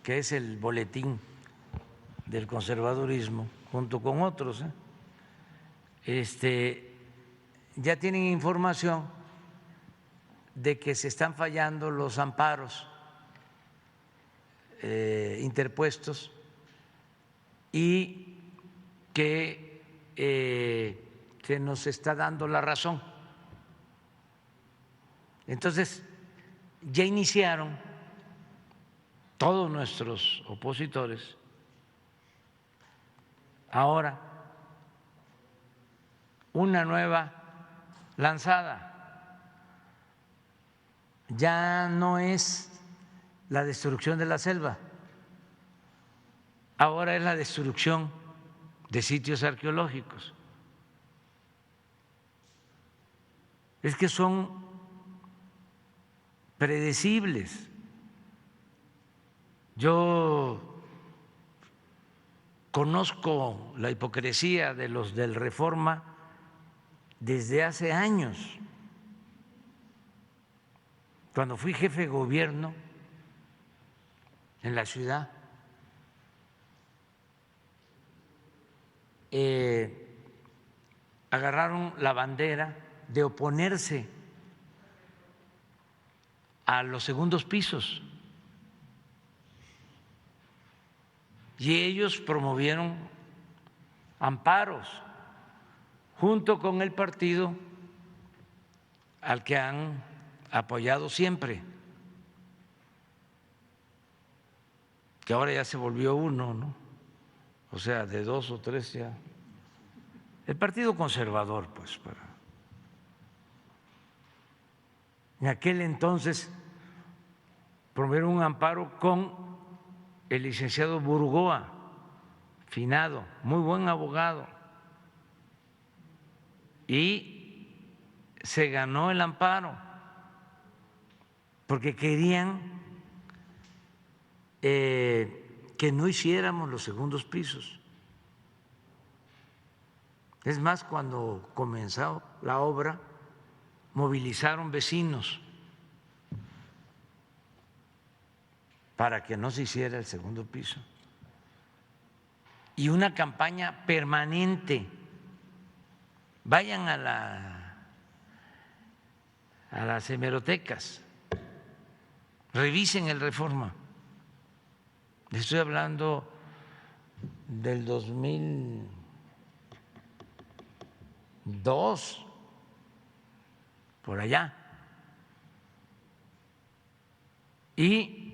que es el Boletín del Conservadurismo, junto con otros, ya tienen información de que se están fallando los amparos interpuestos y que se nos está dando la razón. Entonces, ya iniciaron todos nuestros opositores ahora una nueva lanzada. Ya no es la destrucción de la selva, ahora es la destrucción de sitios arqueológicos. Es que son predecibles. Yo conozco la hipocresía de los del Reforma desde hace años. Cuando fui jefe de gobierno en la ciudad, agarraron la bandera de oponerse a los segundos pisos y ellos promovieron amparos junto con el partido al que han apoyado siempre, que ahora ya se volvió uno, ¿no? O sea, de dos o tres ya. El Partido Conservador, pues, en aquel entonces promovieron un amparo con el licenciado Burgoa, finado, muy buen abogado, y se ganó el amparo porque querían que no hiciéramos los segundos pisos. Es más, cuando comenzó la obra, movilizaron vecinos para que no se hiciera el segundo piso. Y una campaña permanente. Vayan a las hemerotecas, revisen el Reforma. Les estoy hablando del 2002, por allá. Y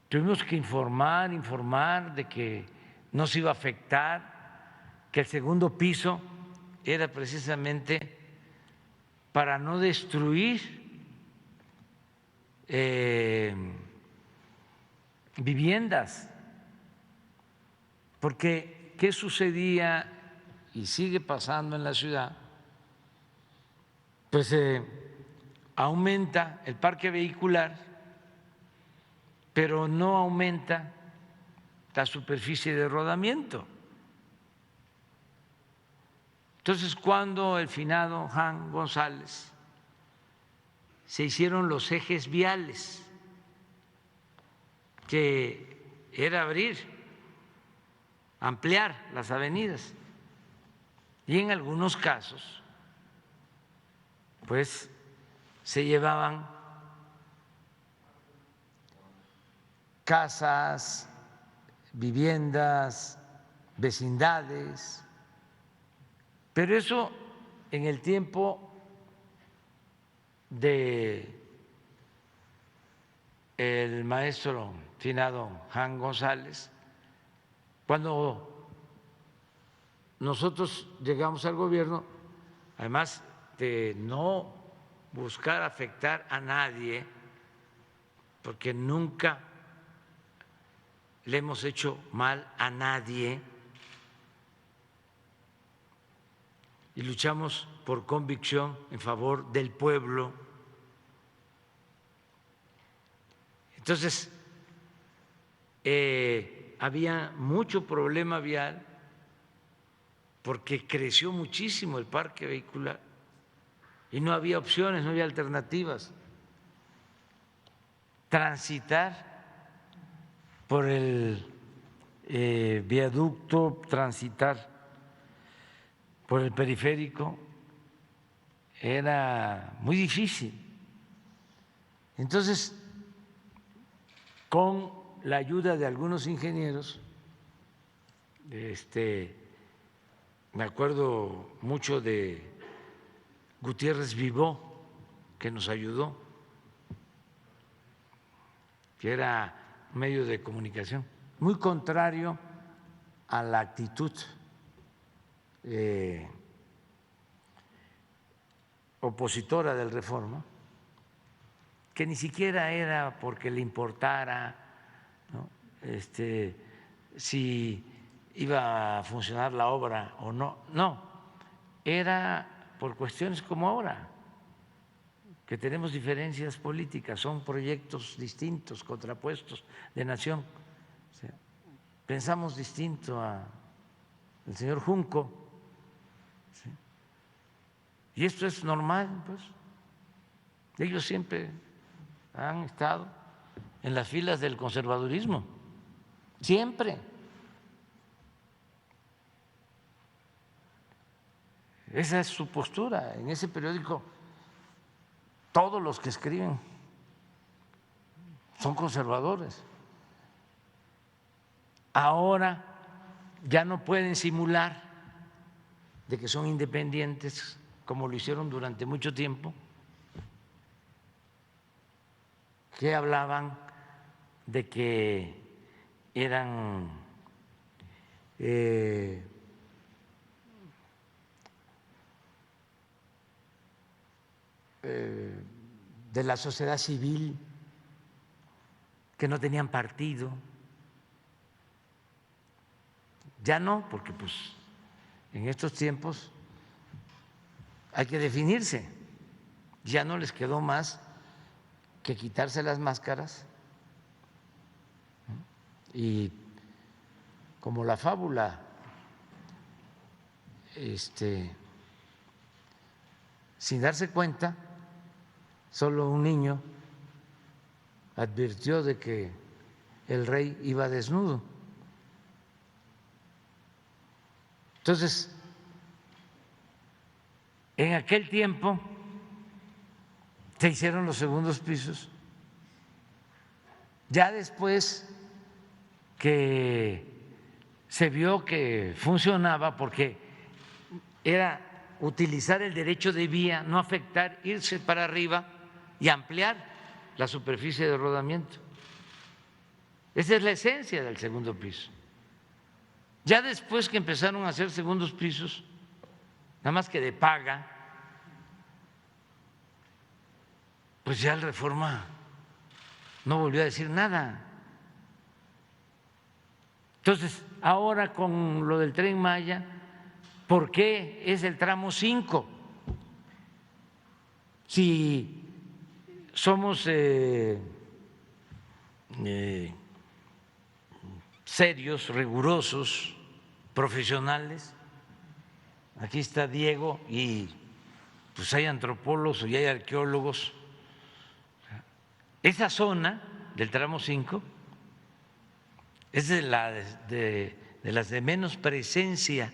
tuvimos que informar de que no se iba a afectar, que el segundo piso era precisamente para no destruir viviendas, porque ¿qué sucedía y sigue pasando en la ciudad? Pues aumenta el parque vehicular, pero no aumenta la superficie de rodamiento. Entonces, cuando el finado Jan González se hicieron los ejes viales, que era ampliar las avenidas, y en algunos casos, pues se llevaban casas, viviendas, vecindades, pero eso en el tiempo de el maestro finado Jan González, cuando nosotros llegamos al gobierno, además de no buscar afectar a nadie, porque nunca le hemos hecho mal a nadie y luchamos por convicción en favor del pueblo. Entonces, había mucho problema vial porque creció muchísimo el parque vehicular y no había opciones, no había alternativas. transitar por el viaducto, transitar por el periférico, era muy difícil. Entonces, con la ayuda de algunos ingenieros, me acuerdo mucho de Gutiérrez Vivó, que nos ayudó, que era un medio de comunicación muy contrario a la actitud opositora del Reforma, que ni siquiera era porque le importara, ¿no?, si iba a funcionar la obra o no, no, era por cuestiones como ahora, que tenemos diferencias políticas, son proyectos distintos, contrapuestos de nación. O sea, pensamos distinto al señor Junco, ¿sí? Y esto es normal, pues. Ellos siempre han estado en las filas del conservadurismo, siempre. Esa es su postura. En ese periódico todos los que escriben son conservadores. Ahora ya no pueden simular de que son independientes como lo hicieron durante mucho tiempo, que hablaban de que eran de la sociedad civil, que no tenían partido. Ya no, porque pues en estos tiempos hay que definirse. Ya no les quedó más que quitarse las máscaras y, como la fábula, sin darse cuenta, solo un niño advirtió de que el rey iba desnudo. Entonces, en aquel tiempo se hicieron los segundos pisos. Ya después que se vio que funcionaba, porque era utilizar el derecho de vía, no afectar, irse para arriba y ampliar la superficie de rodamiento. Esa es la esencia del segundo piso. Ya después que empezaron a hacer segundos pisos, nada más que de paga, pues ya el Reforma no volvió a decir nada. Entonces, ahora con lo del Tren Maya, ¿por qué es el tramo 5? Si somos serios, rigurosos, profesionales, aquí está Diego, y pues hay antropólogos y hay arqueólogos. Esa zona del tramo 5 es de las de menos presencia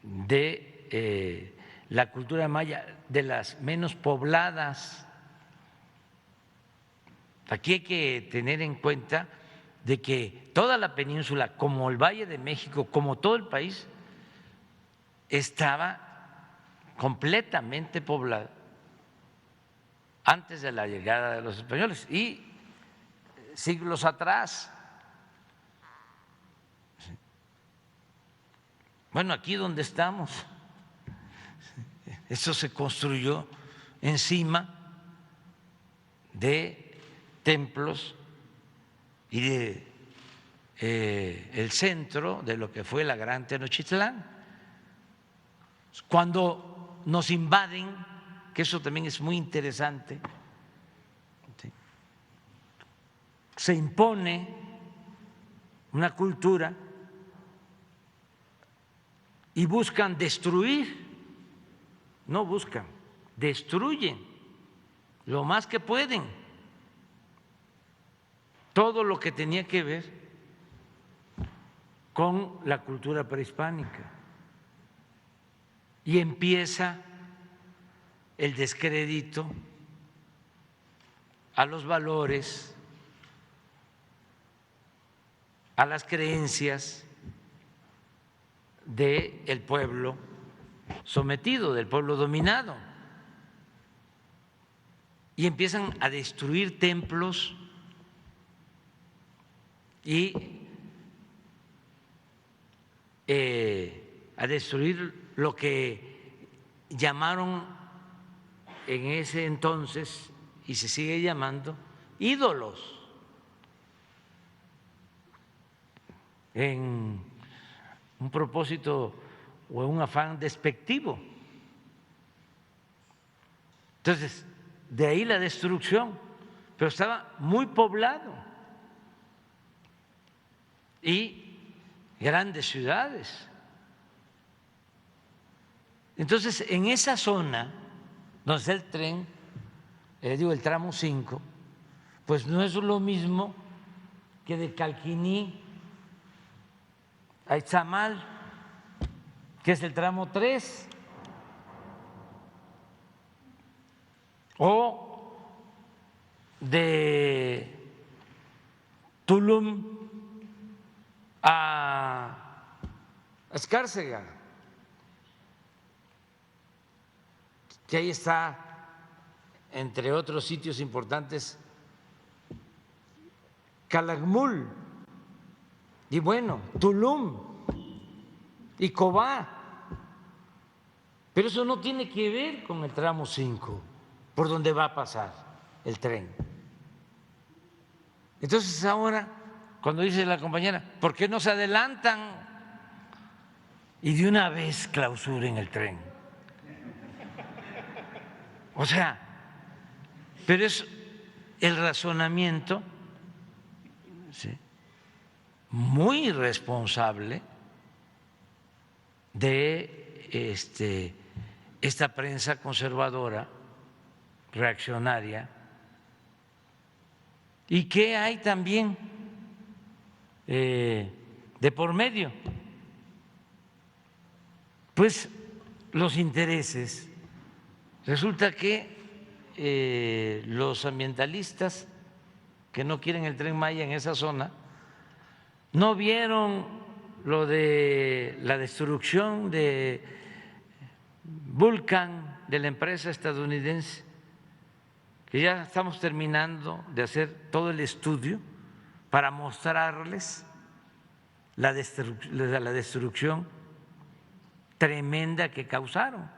de la cultura maya, de las menos pobladas. Aquí hay que tener en cuenta de que toda la península, como el Valle de México, como todo el país, estaba completamente poblada antes de la llegada de los españoles y siglos atrás. Bueno, aquí donde estamos, eso se construyó encima de templos y de el centro de lo que fue la Gran Tenochtitlán. Cuando nos invaden, que eso también es muy interesante, ¿sí?, se impone una cultura y buscan destruir, no buscan, destruyen lo más que pueden todo lo que tenía que ver con la cultura prehispánica. Y empieza el descrédito a los valores, a las creencias del pueblo sometido, del pueblo dominado. Y empiezan a destruir templos y a destruir lo que llamaron en ese entonces, y se sigue llamando, ídolos, en un propósito o en un afán despectivo. Entonces, de ahí la destrucción, pero estaba muy poblado y grandes ciudades. Entonces, en esa zona donde está el tren, el tramo 5, pues no es lo mismo que de Calquiní a Izamal, que es el tramo 3, o de Tulum a Escárcega, que ahí está, entre otros sitios importantes, Calakmul, y bueno, Tulum y Cobá. Pero eso no tiene que ver con el tramo 5, por donde va a pasar el tren. Entonces ahora, cuando dice la compañera, ¿por qué no se adelantan y de una vez clausuren el tren? O sea, pero es el razonamiento, ¿sí?, muy irresponsable de esta prensa conservadora, reaccionaria. ¿Y qué hay también de por medio? Pues los intereses. Resulta que los ambientalistas que no quieren el Tren Maya en esa zona no vieron lo de la destrucción de Vulcan, de la empresa estadounidense, que ya estamos terminando de hacer todo el estudio para mostrarles la destrucción tremenda que causaron.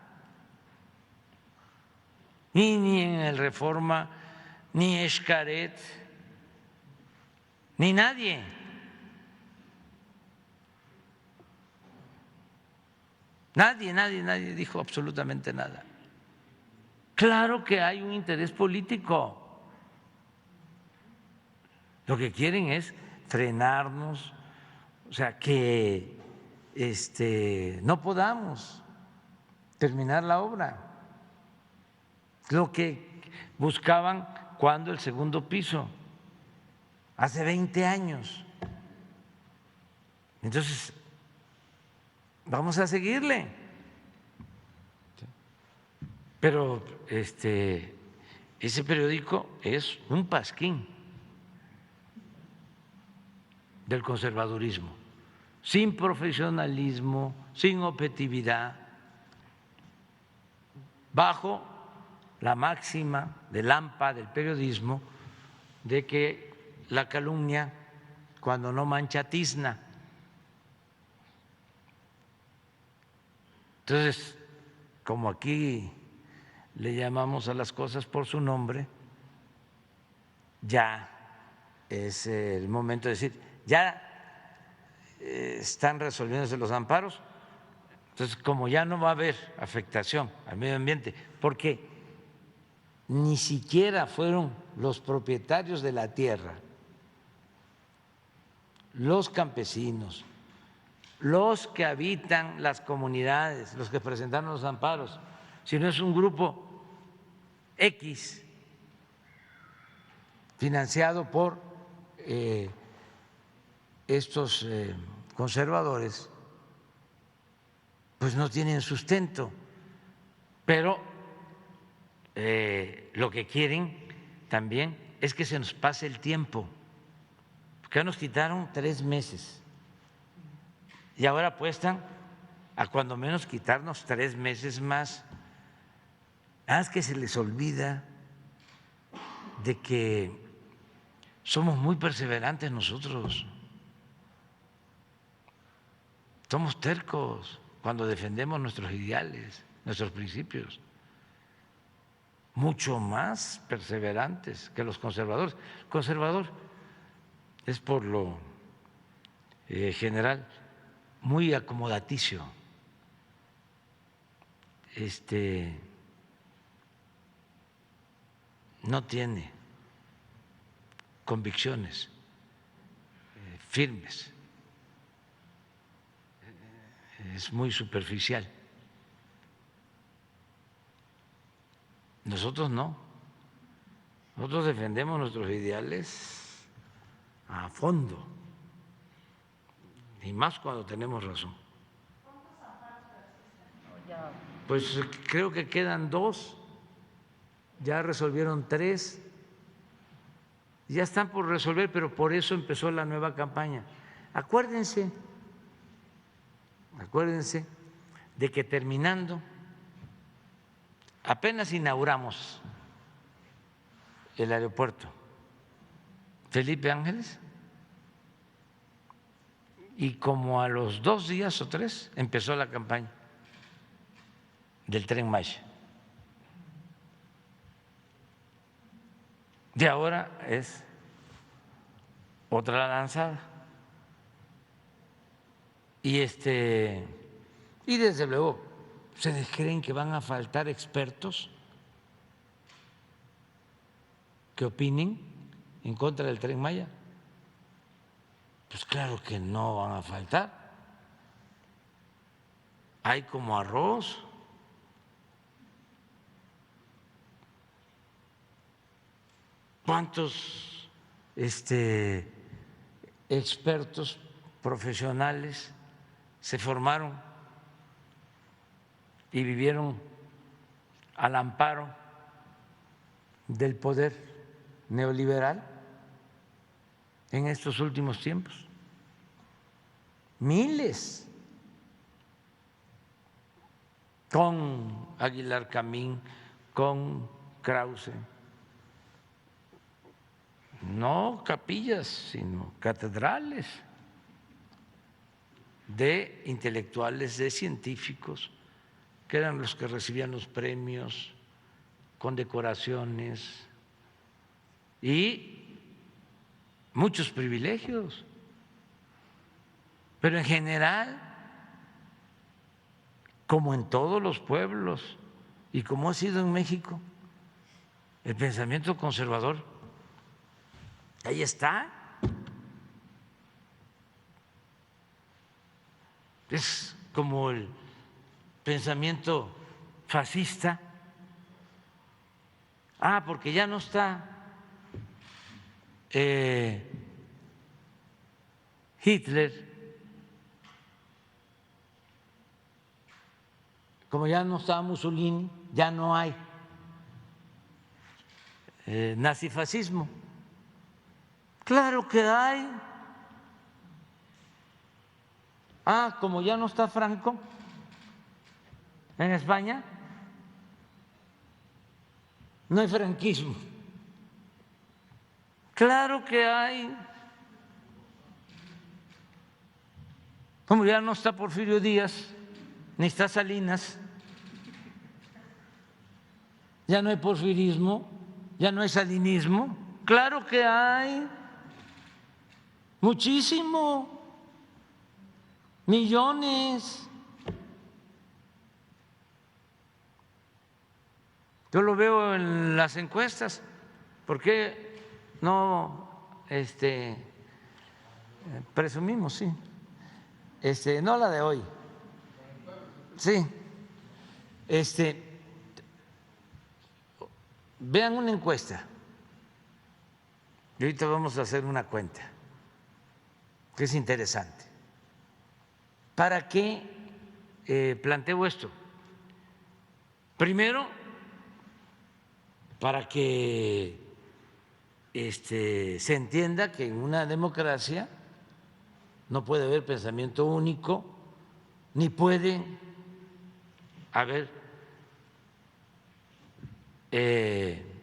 Y ni en el Reforma, ni Xcaret, ni nadie. Nadie dijo absolutamente nada. Claro que hay un interés político. Lo que quieren es frenarnos, o sea, que no podamos terminar la obra. Lo que buscaban cuando el segundo piso, hace 20 años. Entonces, vamos a seguirle. Pero ese periódico es un pasquín del conservadurismo, sin profesionalismo, sin objetividad, bajo la máxima del AMPA, del periodismo, de que la calumnia, cuando no mancha, tizna. Entonces, como aquí le llamamos a las cosas por su nombre, ya es el momento de decir, ya están resolviéndose los amparos, entonces como ya no va a haber afectación al medio ambiente, porque ni siquiera fueron los propietarios de la tierra, los campesinos, los que habitan las comunidades, los que presentaron los amparos, sino es un grupo X financiado por estos conservadores, pues no tienen sustento, pero lo que quieren también es que se nos pase el tiempo, porque ya nos quitaron 3 meses y ahora apuestan a cuando menos quitarnos 3 meses más. Es que se les olvida de que somos muy perseverantes nosotros, somos tercos cuando defendemos nuestros ideales, nuestros principios, mucho más perseverantes que los conservadores. El conservador es por lo general muy acomodaticio, no tiene convicciones firmes, es muy superficial. Nosotros no, nosotros defendemos nuestros ideales a fondo y más cuando tenemos razón. Pues creo que quedan 2, ya resolvieron 3, ya están por resolver, pero por eso empezó la nueva campaña. Acuérdense de que terminando, apenas inauguramos el aeropuerto Felipe Ángeles y como a los 2 días o 3 empezó la campaña del Tren Maya. De ahora es otra lanzada. Y desde luego, ¿ustedes creen que van a faltar expertos que opinen en contra del Tren Maya? Pues claro que no van a faltar. Hay como arroz. ¿Cuántos expertos profesionales se formaron y vivieron al amparo del poder neoliberal en estos últimos tiempos? Miles, con Aguilar Camín, con Krause, no capillas, sino catedrales de intelectuales, de científicos, que eran los que recibían los premios, condecoraciones y muchos privilegios. Pero en general, como en todos los pueblos y como ha sido en México, el pensamiento conservador ahí está. Es como el pensamiento fascista. Porque ya no está Hitler, como ya no está Mussolini, ya no hay nazifascismo. Claro que hay. Como ya no está Franco en España, no hay franquismo. Claro que hay. Como ya no está Porfirio Díaz, ni está Salinas, ya no hay porfirismo, ya no hay salinismo. Claro que hay. Muchísimo. Millones. Yo lo veo en las encuestas. ¿Por qué no presumimos? Sí. No la de hoy. Sí. Vean una encuesta Y ahorita vamos a hacer una cuenta, que es interesante. ¿Para qué planteo esto? Primero, para que se entienda que en una democracia no puede haber pensamiento único, ni puede haber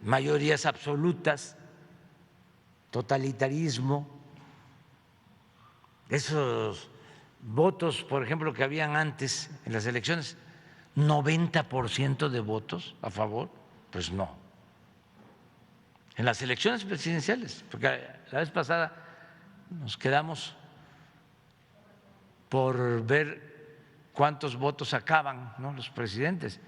mayorías absolutas, totalitarismo. Esos votos, por ejemplo, que habían antes en las elecciones, 90% de votos a favor, pues no. En las elecciones presidenciales, porque la vez pasada nos quedamos por ver cuántos votos sacaban, ¿no?, los presidentes,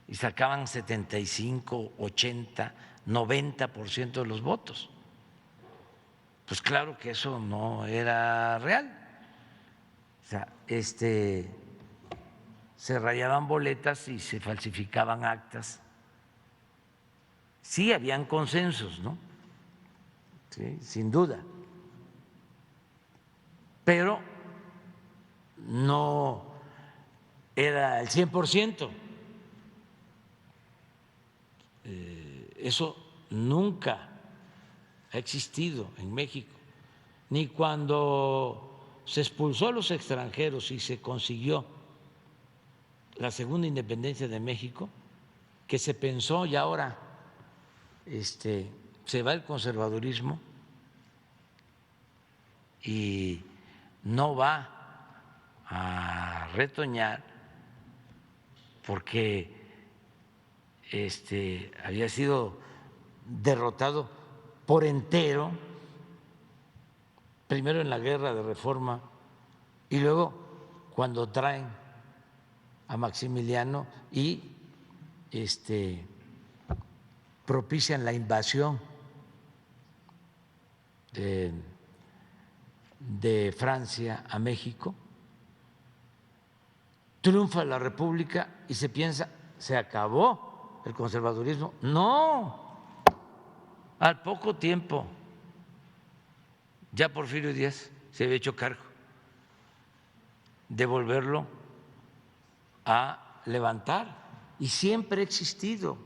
y sacaban 75, 80, 90% de los votos. Pues claro que eso no era real. O sea, se rayaban boletas y se falsificaban actas. Sí, habían consensos, ¿no? Sí, sin duda. Pero no era el 100%. Eso nunca ha existido en México, ni cuando se expulsó a los extranjeros y se consiguió la segunda independencia de México, que se pensó y ahora se va el conservadurismo y no va a retoñar porque había sido derrotado por entero, primero en la guerra de Reforma y luego cuando traen a Maximiliano y propician la invasión de Francia a México, triunfa la República y se piensa, se acabó el conservadurismo. No, al poco tiempo ya Porfirio Díaz se había hecho cargo de volverlo a levantar y siempre ha existido.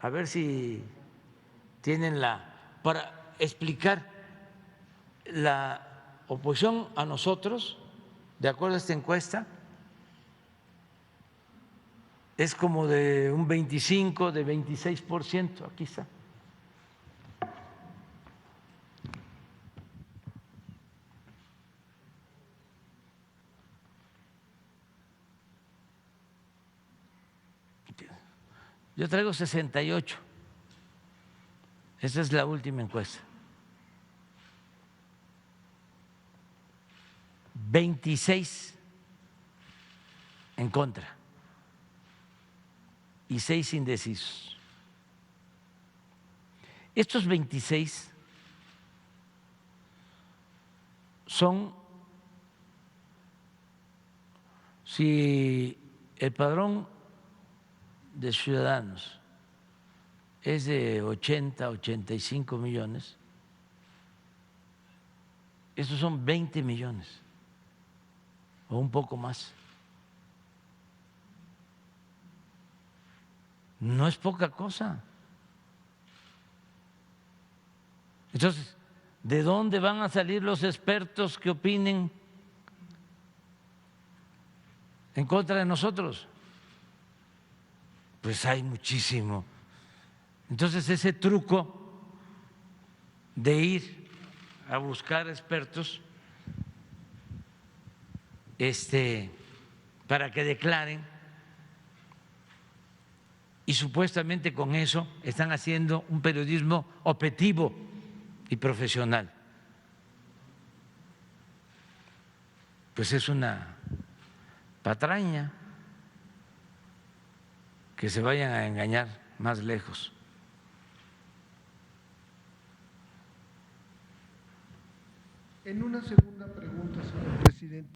A ver si tienen para explicar la oposición a nosotros, de acuerdo a esta encuesta, es como de un 25, de 26%, aquí está. Yo traigo 68. Esa es la última encuesta. 26 en contra y 6 indecisos. Estos 26 son, si el padrón de ciudadanos es de 80, 85 millones, estos son 20 millones o un poco más. No es poca cosa. Entonces, ¿de dónde van a salir los expertos que opinen en contra de nosotros? Pues hay muchísimo. Entonces, ese truco de ir a buscar expertos para que declaren, y supuestamente con eso están haciendo un periodismo objetivo y profesional. Pues es una patraña, que se vayan a engañar más lejos. En una segunda pregunta, señor presidente.